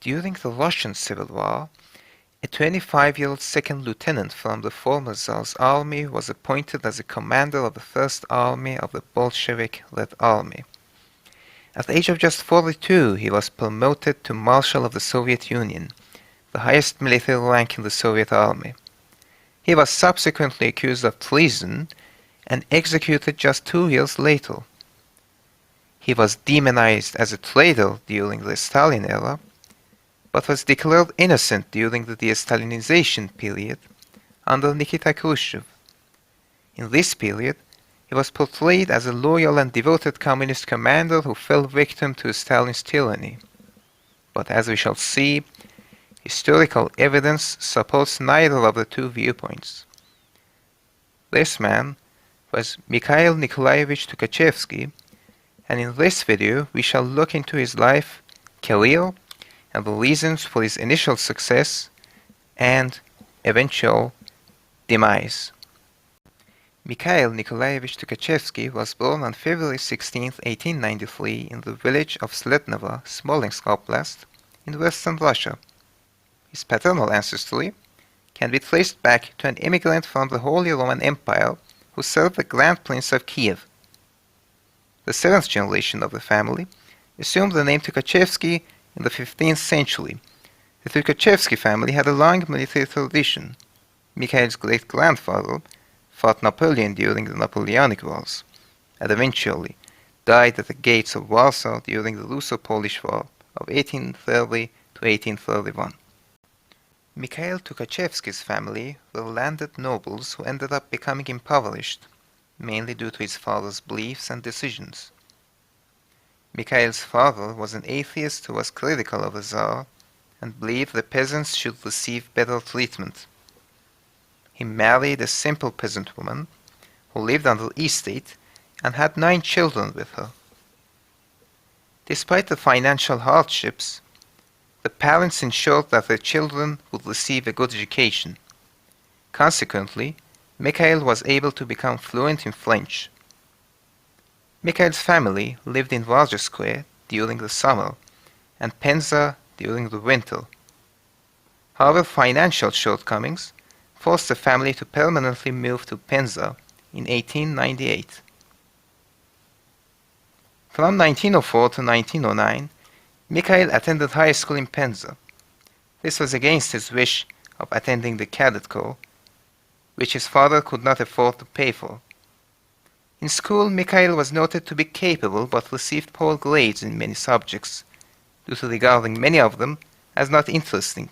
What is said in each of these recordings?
During the Russian Civil War, a 25-year-old second lieutenant from the former Tsar's army was appointed as a commander of the First Army of the Bolshevik-led army. At the age of just 42, he was promoted to Marshal of the Soviet Union, the highest military rank in the Soviet army. He was subsequently accused of treason and executed just 2 years later. He was demonized as a traitor during the Stalin era, but was declared innocent during the de-Stalinization period under Nikita Khrushchev. In this period, he was portrayed as a loyal and devoted communist commander who fell victim to Stalin's tyranny. But as we shall see, historical evidence supports neither of the two viewpoints. This man was Mikhail Nikolaevich Tukachevsky, and in this video we shall look into his life, career, and the reasons for his initial success and eventual demise. Mikhail Nikolaevich Tukachevsky was born on February 16, 1893 in the village of Slednovo, Smolensk Oblast, in western Russia. His paternal ancestry can be traced back to an immigrant from the Holy Roman Empire who served the Grand Prince of Kiev. The seventh generation of the family assumed the name Tukachevsky in the 15th century. The Tukachevsky family had a long military tradition. Mikhail's great-grandfather fought Napoleon during the Napoleonic Wars, and eventually died at the gates of Warsaw during the Russo-Polish War of 1830 to 1831. Mikhail Tukachevsky's family were landed nobles who ended up becoming impoverished, mainly due to his father's beliefs and decisions. Mikhail's father was an atheist who was critical of the Tsar and believed the peasants should receive better treatment. He married a simple peasant woman who lived on the estate and had 9 children with her. Despite the financial hardships, the parents ensured that their children would receive a good education. Consequently, Mikhail was able to become fluent in French. Mikhail's family lived in Warja Square during the summer and Penza during the winter. However, financial shortcomings forced the family to permanently move to Penza in 1898. From 1904 to 1909, Mikhail attended high school in Penza. This was against his wish of attending the cadet corps, which his father could not afford to pay for. In school, Mikhail was noted to be capable but received poor grades in many subjects, due to regarding many of them as not interesting.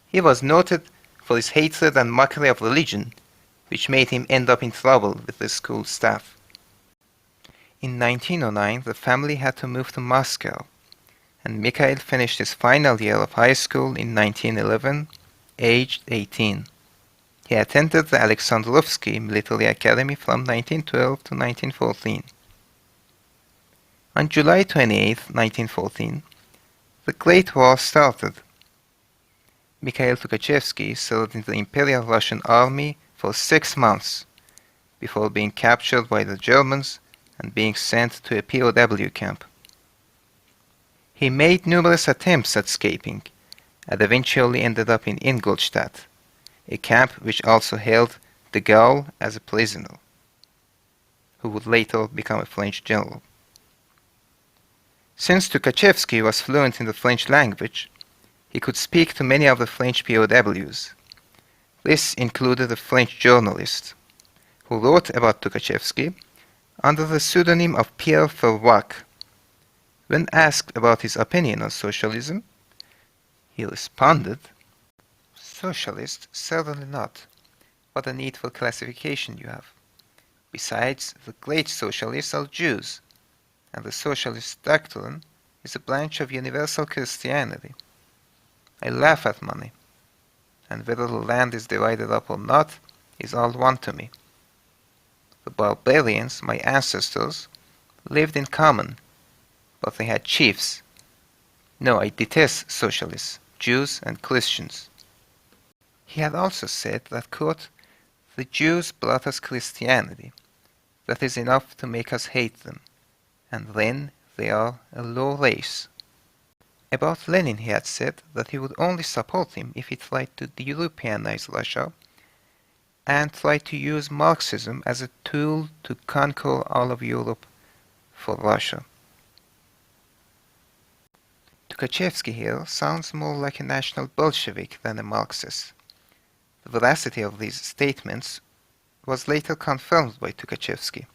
He was noted for his hatred and mockery of religion, which made him end up in trouble with the school staff. In 1909, the family had to move to Moscow, and Mikhail finished his final year of high school in 1911, aged 18. He attended the Alexandrovsky Military Academy from 1912 to 1914. On July 28, 1914, the Great War started. Mikhail Tukachevsky served in the Imperial Russian Army for 6 months before being captured by the Germans and being sent to a POW camp. He made numerous attempts at escaping and eventually ended up in Ingolstadt, a camp which also held de Gaulle as a prisoner, who would later become a French general. Since Tukachevsky was fluent in the French language, he could speak to many of the French POWs. This included a French journalist, who wrote about Tukachevsky under the pseudonym of Pierre Ferroic. When asked about his opinion on socialism, he responded, "Socialist, certainly not. What a needful classification you have. Besides, the great socialists are Jews, and the socialist doctrine is a branch of universal Christianity. I laugh at money, and whether the land is divided up or not is all one to me. The barbarians, my ancestors, lived in common, but they had chiefs. No, I detest socialists, Jews and Christians." He had also said that, quote, "The Jews brought us Christianity. That is enough to make us hate them, and then they are a low race." About Lenin he had said that he would only support him if he tried to de-Europeanize Russia and tried to use Marxism as a tool to conquer all of Europe for Russia. Tukachevsky here sounds more like a national Bolshevik than a Marxist. The veracity of these statements was later confirmed by Tukachevsky.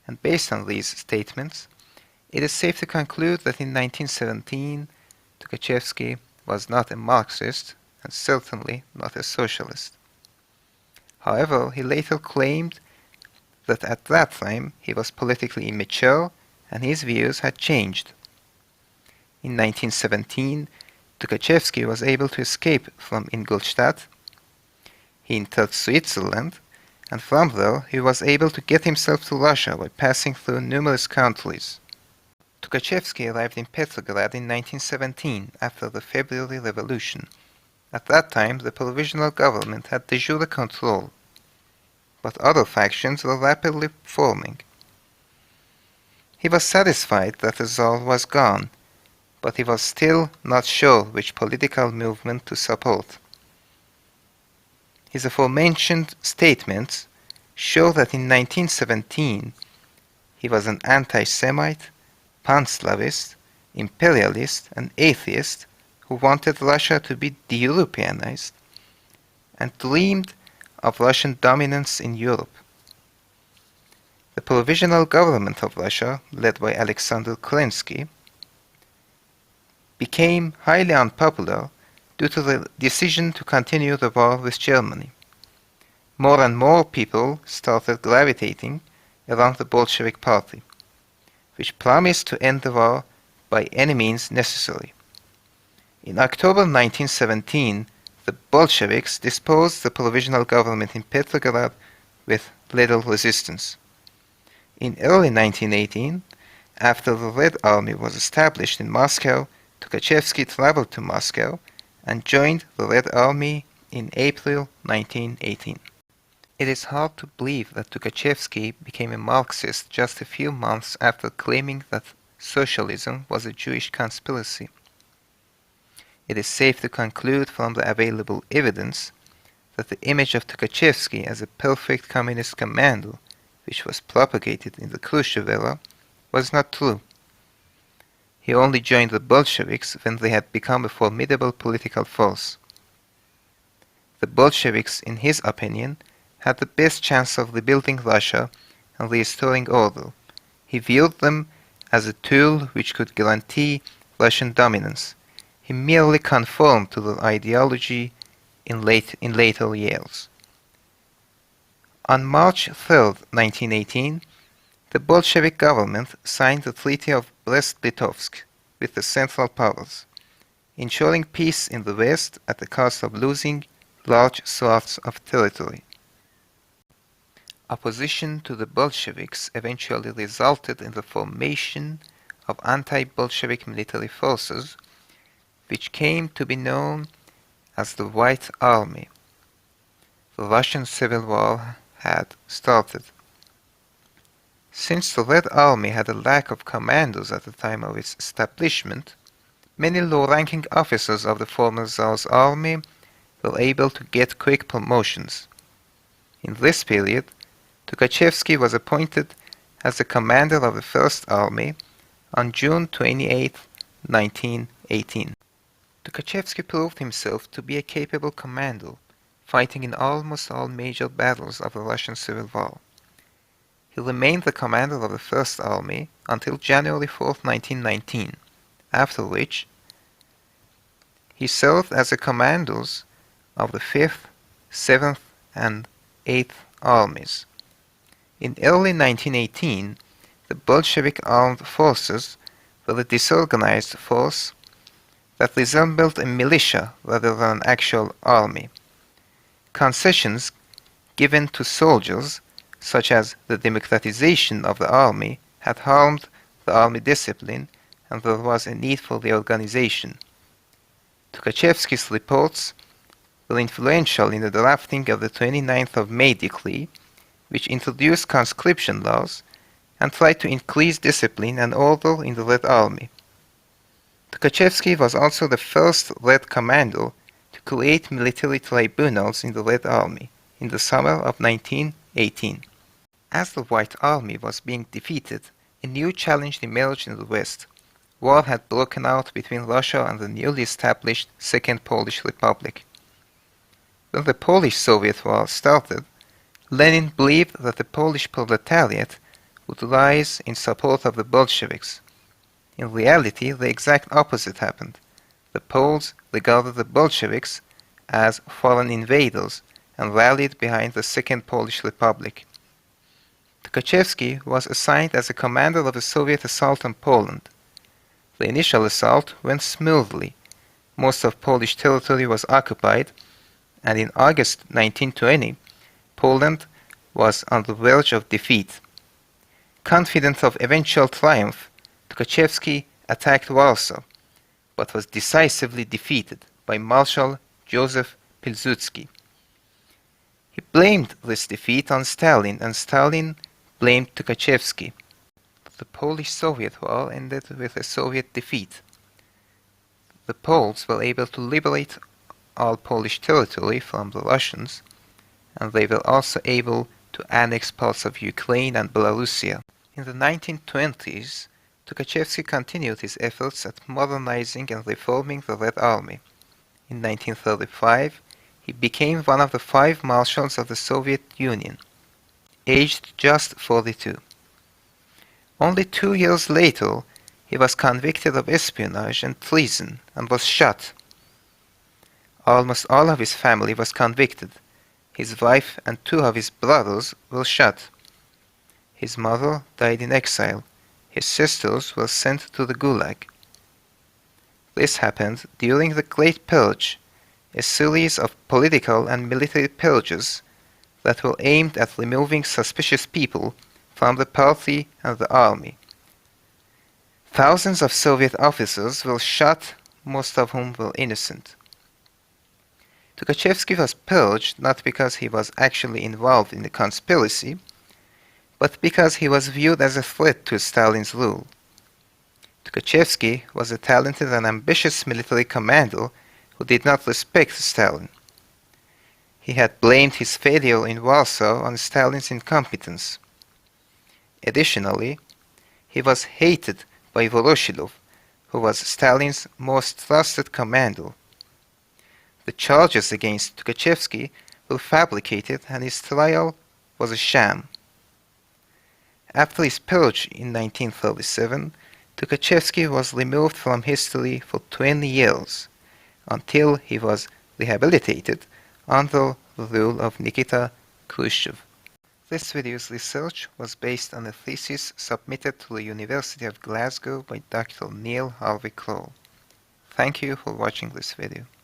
And based on these statements, it is safe to conclude that in 1917, Tukachevsky was not a Marxist and certainly not a socialist. However, he later claimed that at that time he was politically immature and his views had changed. In 1917, Tukachevsky was able to escape from Ingolstadt. He entered Switzerland, and from there he was able to get himself to Russia by passing through numerous countries. Tukachevsky arrived in Petrograd in 1917 after the February Revolution. At that time, the provisional government had de jure control, but other factions were rapidly forming. He was satisfied that the Tsar was gone, but he was still not sure which political movement to support. His aforementioned statements show that in 1917 he was an anti-Semite, pan-Slavist, imperialist, and atheist who wanted Russia to be de-Europeanized and dreamed of Russian dominance in Europe. The provisional government of Russia, led by Alexander Kerensky, became highly unpopular due to the decision to continue the war with Germany. More and more people started gravitating around the Bolshevik Party, which promised to end the war by any means necessary. In October 1917, the Bolsheviks disposed the provisional government in Petrograd with little resistance. In early 1918, after the Red Army was established in Moscow, Tukachevsky traveled to Moscow and joined the Red Army in April 1918. It is hard to believe that Tukachevsky became a Marxist just a few months after claiming that socialism was a Jewish conspiracy. It is safe to conclude from the available evidence that the image of Tukachevsky as a perfect communist commando, which was propagated in the Khrushchev era, was not true. He only joined the Bolsheviks when they had become a formidable political force. The Bolsheviks, in his opinion, had the best chance of rebuilding Russia and restoring order. He viewed them as a tool which could guarantee Russian dominance. He merely conformed to their ideology in later years. On March 3, 1918, the Bolshevik government signed the Treaty of Brest-Litovsk with the Central Powers, ensuring peace in the West at the cost of losing large swaths of territory. Opposition to the Bolsheviks eventually resulted in the formation of anti-Bolshevik military forces, which came to be known as the White Army. The Russian Civil War had started. Since the Red Army had a lack of commandos at the time of its establishment, many low-ranking officers of the former Tsar's army were able to get quick promotions. In this period, Tukachevsky was appointed as the commander of the First Army on June 28, 1918. Tukachevsky proved himself to be a capable commander, fighting in almost all major battles of the Russian Civil War. He remained the commander of the First Army until January 4, 1919, after which he served as the commanders of the 5th, 7th, and 8th Armies. In early 1918, the Bolshevik armed forces were a disorganized force that resembled a militia rather than an actual army. Concessions given to soldiers, such as the democratization of the army, had harmed the army discipline, and there was a need for reorganization. Tukachevsky's reports were influential in the drafting of the 29th of May decree, which introduced conscription laws and tried to increase discipline and order in the Red Army. Tukachevsky was also the first Red commander to create military tribunals in the Red Army in the summer of 1918. As the White Army was being defeated, a new challenge emerged in the West. War had broken out between Russia and the newly established Second Polish Republic. When the Polish-Soviet War started, Lenin believed that the Polish proletariat would rise in support of the Bolsheviks. In reality, the exact opposite happened. The Poles regarded the Bolsheviks as foreign invaders and rallied behind the Second Polish Republic. Tukachevsky was assigned as a commander of a Soviet assault on Poland. The initial assault went smoothly. Most of Polish territory was occupied, and in August 1920, Poland was on the verge of defeat. Confident of eventual triumph, Tukachevsky attacked Warsaw, but was decisively defeated by Marshal Joseph Pilsudski. He blamed this defeat on Stalin, and Stalin blamed Tukachevsky. The Polish-Soviet War ended with a Soviet defeat. The Poles were able to liberate all Polish territory from the Russians, and they were also able to annex parts of Ukraine and Belarusia. In the 1920s, Tukachevsky continued his efforts at modernizing and reforming the Red Army. In 1935, he became one of the 5 marshals of the Soviet Union, aged just 42. Only 2 years later, he was convicted of espionage and treason and was shot. Almost all of his family was convicted. His wife and 2 of his brothers were shot. His mother died in exile. His sisters were sent to the Gulag. This happened during the Great Purge, a series of political and military purges that were aimed at removing suspicious people from the party and the army. Thousands of Soviet officers were shot, most of whom were innocent. Tukachevsky was purged not because he was actually involved in the conspiracy, but because he was viewed as a threat to Stalin's rule. Tukachevsky was a talented and ambitious military commander who did not respect Stalin. He had blamed his failure in Warsaw on Stalin's incompetence. Additionally, he was hated by Voroshilov, who was Stalin's most trusted commander. The charges against Tukachevsky were fabricated, and his trial was a sham. After his purge in 1937, Tukachevsky was removed from history for 20 years, until he was rehabilitated under the rule of Nikita Khrushchev. This video's research was based on a thesis submitted to the University of Glasgow by Dr. Neil Harvey Kroll. Thank you for watching this video.